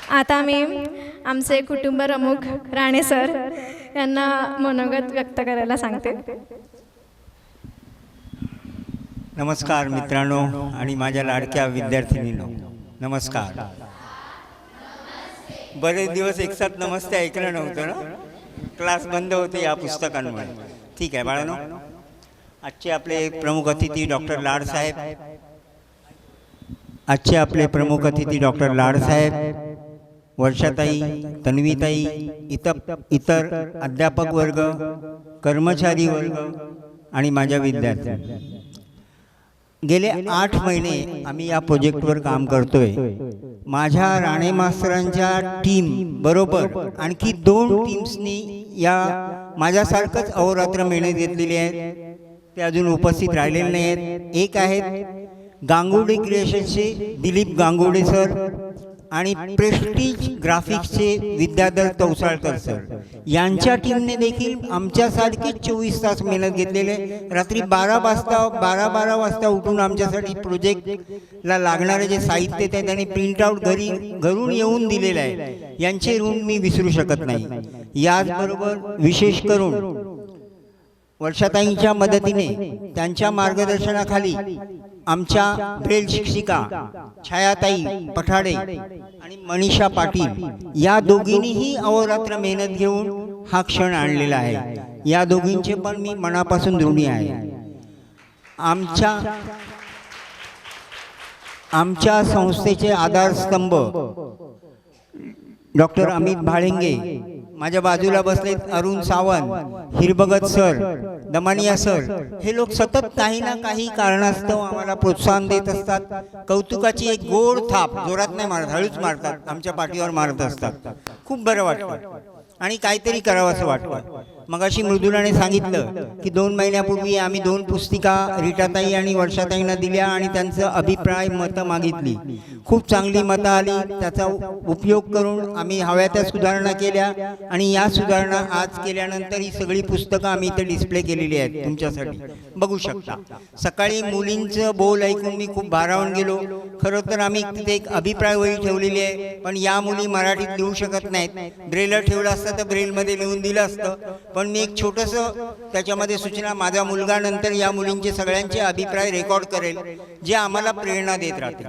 आता मी आमचे कुटुंब प्रमुख राणे सर यांना मनोगत व्यक्त करायला सांगते. नमस्कार मित्रांनो आणि माझ्या लाडक्या विद्यार्थिनींनो, नमस्कार. बरेच दिवस एक साथ नमस्ते ऐकलं नव्हतं ना, क्लास बंद होते या पुस्तकांमुळे. ठीक आहे बाळांनो, आजचे आपले प्रमुख अतिथी डॉक्टर लाडसाहेब, आजचे आपले प्रमुख अतिथी डॉक्टर लाडसाहेब, वर्षाताई, तन्वीताई, इतर अध्यापक वर्ग, कर्मचारी वर्ग आणि माझ्या विद्यार्थी. गेले 8 महिने आम्ही या प्रोजेक्टवर काम करतोय. माझ्या राणे मास्तरांच्या टीम बरोबर आणखी 2 टीम्सनी या माझ्यासारखंच अहोरात्र मेहनत घेतलेली आहेत. ते अजून उपस्थित राहिलेले नाही आहेत. एक आहेत गांगुर्डे क्रिएशन्सचे दिलीप गांगुर्डे सर आणि प्रेस्टीज ग्राफिक्सचे विद्याधर तवसाळकर सर. यांच्या टीमने देखील आमच्यासारखी 24 तास मेहनत घेतलेले. रात्री 12 वाजता उठून आमच्यासाठी प्रोजेक्टला लागणारे जे साहित्य ते त्यांनी प्रिंटआउट घरून येऊन दिलेलं आहे. यांचे ऋण मी विसरू शकत नाही. याचबरोबर विशेष करून वर्षाताईंच्या मदतीने, त्यांच्या मार्गदर्शनाखाली आमच्या ब्रेल शिक्षिका छायाताई पठाडे आणि मनीषा पाटील या दोघींनीही अहोरात्र मेहनत घेऊन हा क्षण आणलेला आहे. या दोघींचे पण मी मनापासून ऋणी आहे. आमच्या संस्थेचे आधारस्तंभ डॉक्टर अमित भाळिंगे, माझ्या बाजूला बसलेत अरुण सावंत, हिरबगत सर, दमानिया सर. हे लोक सतत काही ना काही कारणास्तव आम्हाला प्रोत्साहन देत असतात. कौतुकाची एक गोड थाप, जोरात नाही मारत, हळूच मारतात, आमच्या पाठीवर मारत असतात. खूप बरं वाटतं आणि काहीतरी करावं असं वाटतं. मगाशी मृदुलाने सांगितलं की 2 महिन्यापूर्वी आम्ही 2 पुस्तिका रीटाताई आणि वर्षाताईंना दिल्या आणि त्यांचं अभिप्राय मतं मागितली. खूप चांगली मतं आली. त्याचा उपयोग करून आम्ही हव्या त्या सुधारणा केल्या आणि या सुधारणा आज केल्यानंतर ही सगळी पुस्तकं आम्ही इथे डिस्प्ले केलेली आहेत, तुमच्यासाठी बघू शकता. सकाळी मुलींचं बोल ऐकून मी खूप भारावून गेलो. खरं तर आम्ही तिथे एक अभिप्राय वही ठेवलेली आहे, पण या मुली मराठीत लिहू शकत नाहीत. ब्रेलर ठेवलं असतं तर ब्रेलमध्ये लिहून दिलं असतं, पण मी एक छोटंसं त्याच्यामध्ये सूचना, माझा मुलगा नंतर या मुलींचे सगळ्यांचे अभिप्राय रेकॉर्ड करेल, जे आम्हाला प्रेरणा देत राहतील.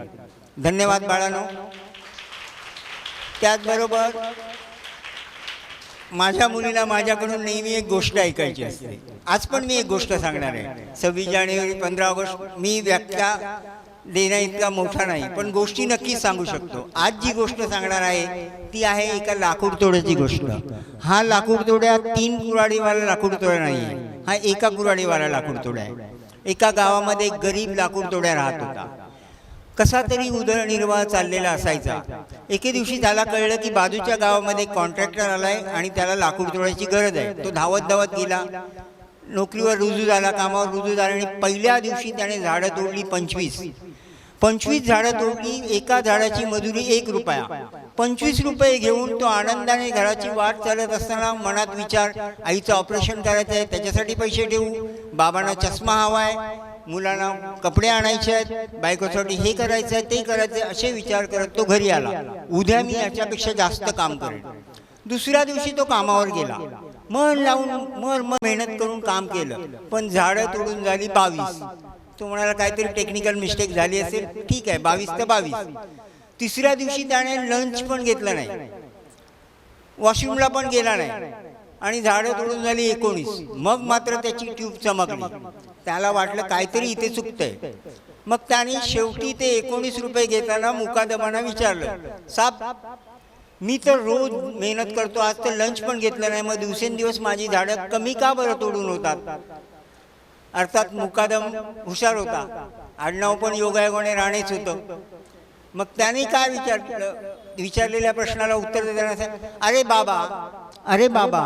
धन्यवाद बाळांनो. त्याचबरोबर माझ्या मुलीला माझ्याकडून नेहमी एक गोष्ट ऐकायची असते. आज पण मी एक गोष्ट सांगणार आहे. 26 जानेवारी 15 ऑगस्ट मी व्याख्या देण्या इतका मोठा नाही, पण गोष्टी नक्कीच सांगू शकतो. आज जी गोष्ट सांगणार आहे ती आहे एका लाकूड तोड्याची गोष्ट. हा लाकूड तोड्या 3 कुऱ्हाडीवाला लाकूड तोड्या नाही आहे, हा एका कुऱ्हाडीवाला लाकूड तोड्या आहे. एका गावामध्ये एक गरीब लाकूड तोड्या राहत होता. कसा तरी उदरनिर्वाह चाललेला असायचा. एके दिवशी त्याला कळलं की बाजूच्या गावामध्ये कॉन्ट्रॅक्टर आलाय आणि त्याला लाकूड तोडायची गरज आहे. तो धावत गेला, नोकरीवर रुजू झाला, कामावर रुजू झाला आणि पहिल्या दिवशी त्याने झाडं तोडली 25 झाडं तोडली. एका झाडाची मजुरी 1 रुपया. 25 रुपये घेऊन तो आनंदाने घराची वाट चालत असताना मनात विचार, आईचं ऑपरेशन करायचं आहे, त्याच्यासाठी पैसे ठेवू, बाबांना चष्मा हवा आहे, मुलांना कपडे आणायचे आहेत, बायकोसाठी हे करायचं आहे, ते करायचं आहे, असे विचार करत तो घरी आला. उद्या मी याच्यापेक्षा जास्त काम करेन. दुसऱ्या दिवशी तो कामावर गेला. मन लावून मेहनत करून काम केलं, पण झाडं तोडून झाली 22. तो म्हणाला काहीतरी टेक्निकल मिस्टेक झाली असेल, ठीक आहे, 22 तर 22. तिसऱ्या दिवशी त्याने लंच पण घेतलं नाही, वॉशरूमला पण गेला नाही आणि झाडं तोडून झाली 19. मग मात्र त्याची ट्यूब चमकली. त्याला वाटलं काहीतरी इथे चुकतंय. मग त्याने शेवटी ते 19 रुपये घेताना मुकादमाना विचारलं, साहेब मी तर रोज मेहनत करतो, आज तर लंच पण घेतलं नाही, मग दिवसेंदिवस माझी झाडं कमी का बरं तोडून होतात? अर्थात मुकादम हुशार होता, आडनाव पण योगायोगाने राणेच होतं. मग त्याने काय विचारलेल्या प्रश्नाला उत्तर देताना, अरे बाबा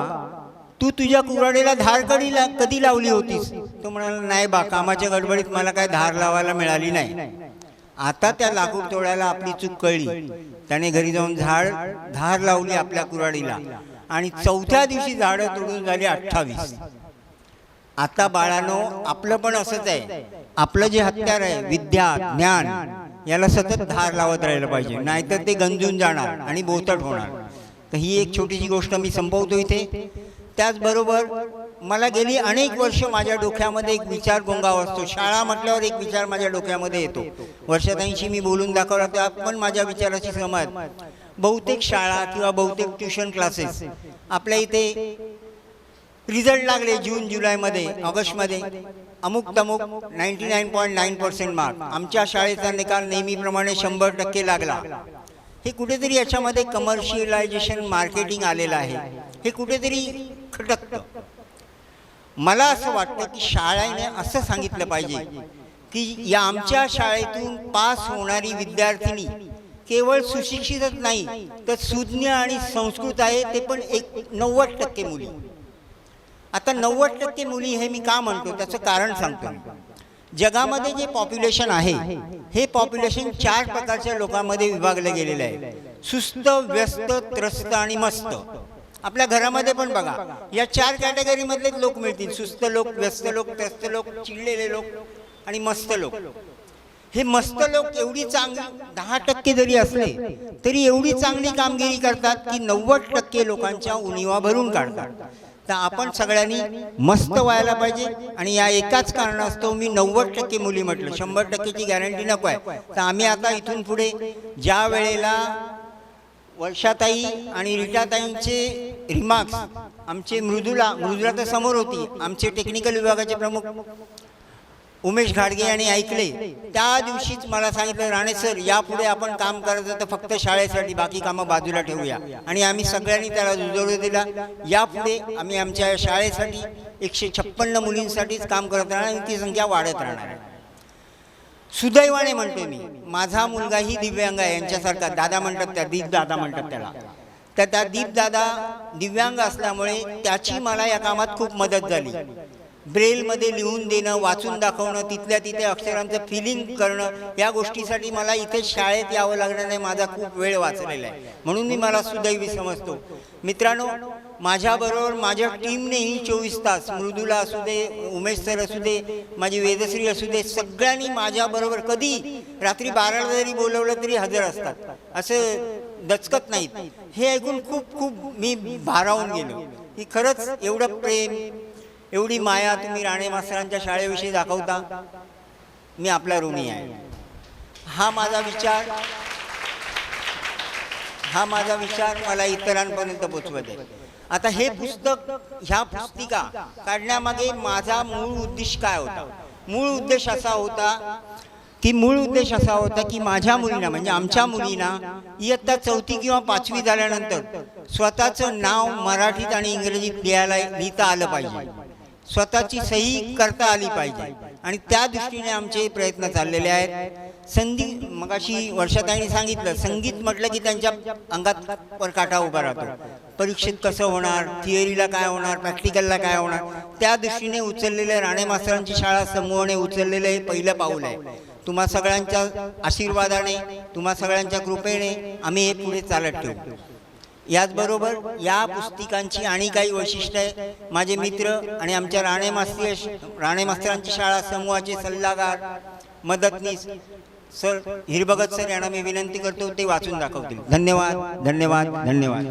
तू तुझ्या कुऱ्हाडीला धार कधी लावली होतीस? तो म्हणाला, नाही बा, कामाच्या गडबडीत मला काय धार लावायला मिळाली नाही. आता त्या लाकूड तोडायला आपली चूक कळली. त्याने घरी जाऊन धार लावली आपल्या कुऱ्हाडीला आणि 4थ्या दिवशी झाडं तोडून झाली 28. आता बाळांनो, आपलं पण असंच आहे. आपलं जे हत्यार आहे विद्या, ज्ञान, याला सतत धार लावत राहिलं पाहिजे, नाहीतर ते गंजून जाणार आणि बोथट होणार. तर ही एक छोटीशी गोष्ट मी संपवतो इथे. त्याचबरोबर मला गेली अनेक वर्ष माझ्या डोक्यामध्ये एक विचार गोंगावत असतो. शाळा म्हटल्यावर एक विचार माझ्या डोक्यामध्ये येतो. वर्षाताईंशी मी बोलून दाखवला त्या पण माझ्या विचाराची सहमत. बहुतेक शाळा किंवा बहुतेक ट्युशन क्लासेस आपल्या इथे रिझल्ट लागले जून जुलैमध्ये, ऑगस्टमध्ये, अमुक तमुक 99.9% मार्क. आमच्या शाळेचा निकाल नेहमीप्रमाणे 100% लागला. हे कुठेतरी याच्यामध्ये कमर्शियलायझेशन मार्केटिंग आलेलं आहे, हे कुठेतरी खटकतं. मला असं वाटतं की शाळेने असं सांगितलं पाहिजे की या आमच्या शाळेतून पास होणारी विद्यार्थिनी केवळ सुशिक्षितच नाही तर सुज्ञ आणि संस्कृत आहे, ते पण 90% मुली. आता 90% मुली हे मी का म्हणतो त्याचं कारण सांगतो. जगामध्ये जे पॉप्युलेशन आहे हे पॉप्युलेशन 4 प्रकारच्या लोकांमध्ये विभागलं गेलेलं आहे. सुस्त, व्यस्त, त्रस्त आणि मस्त. आपल्या घरामध्ये पण बघा या 4 कॅटेगरीमधलेच लोक मिळतील. सुस्त लोक, व्यस्त लोक, त्रस्त लोक, चिडलेले लोक आणि मस्त लोक. हे मस्त लोक एवढी चांगली 10% जरी असले तरी एवढी चांगली कामगिरी करतात की 90% लोकांच्या उणिवा भरून काढतात. तर आपण सगळ्यांनी मस्त व्हायला पाहिजे आणि या एकाच कारणास्तव मी 90% मुली म्हटलं. 100%ची गॅरंटी नको आहे. तर आम्ही आता इथून पुढे ज्या वेळेला वर्षाताई आणि रीटाताईंचे रिमार्क्स आमचे मृदुला तर समोर होती, आमचे टेक्निकल विभागाचे प्रमुख उमेश घाडगे यांनी ऐकले, त्या दिवशीच मला सांगितलं, राणे सर यापुढे आपण काम करायचं तर फक्त शाळेसाठी, बाकी कामं बाजूला ठेवूया. आणि आम्ही सगळ्यांनी त्याला दुजोरा दिला. यापुढे आम्ही आमच्या शाळेसाठी 156 मुलींसाठीच काम करत राहणार आणि ती संख्या वाढत राहणार. सुदैवाने म्हणतो मी, माझा मुलगाही दिव्यांग आहे यांच्यासारखा. दादा म्हणतात त्या, दीप दादा म्हणतात त्याला. तर त्या दीप दादा दिव्यांग असल्यामुळे त्याची मला या कामात खूप मदत झाली. ब्रेलमध्ये लिहून देणं, वाचून दाखवणं, तिथल्या तिथे अक्षरांचं फिलिंग करणं, या गोष्टीसाठी मला इथे शाळेत यावं लागणार नाही. माझा खूप वेळ वाचलेला आहे, म्हणून मी मला सुदैवी समजतो. मित्रांनो, माझ्याबरोबर माझ्या टीमनेही 24 तास, मृदुला असू दे, उमेश सर असू दे, माझी वेदश्री असू दे, सगळ्यांनी माझ्याबरोबर कधी रात्री 12ला जरी बोलवलं तरी हजर असतात, असं दचकत नाहीत. हे ऐकून खूप खूप मी भारावून गेलो की खरंच एवढं प्रेम, एवढी माया तुम्ही राणे मास्तरांच्या शाळेविषयी दाखवता. मी आपला ऋणी आहे. हा माझा विचार मला इतरांपर्यंत पोचवत आहे. आता हे पुस्तक, ह्या पुस्तिका काढण्यामागे माझा मूळ उद्देश काय होता? मूळ उद्देश असा होता की माझ्या मुलींना, म्हणजे आमच्या मुलींना इयत्ता 4थी किंवा 5वी झाल्यानंतर स्वतःचं नाव मराठीत आणि इंग्रजीत लिहिता आलं पाहिजे, स्वतःची सही करता आली पाहिजे. आणि त्या दृष्टीने आमचे प्रयत्न चाललेले आहेत. मगाशी वर्षाताईंनी सांगितलं, संगीत म्हटलं की त्यांच्या अंगात पर काटा उभा राहतो. परीक्षेत कसं होणार, थिअरीला काय होणार, प्रॅक्टिकलला काय होणार, त्या दृष्टीने उचललेलं राणे मास्तरांची शाळा समूहाने उचललेलं हे पहिलं पाऊल आहे. तुम्हा सगळ्यांच्या आशीर्वादाने, तुम्हा सगळ्यांच्या कृपेने आम्ही हे पुढे चालत ठेवू. याचबरोबर या पुस्तिकांची आणि काही वैशिष्ट्य आहे. माझे मित्र आणि आमच्या राणे मास्तरांची शाळा समूहाचे सल्लागार, मदतनीस सर हिरभगत सर यांना मी विनंती करतो ते वाचून दाखवतील. धन्यवाद, धन्यवाद, धन्यवाद.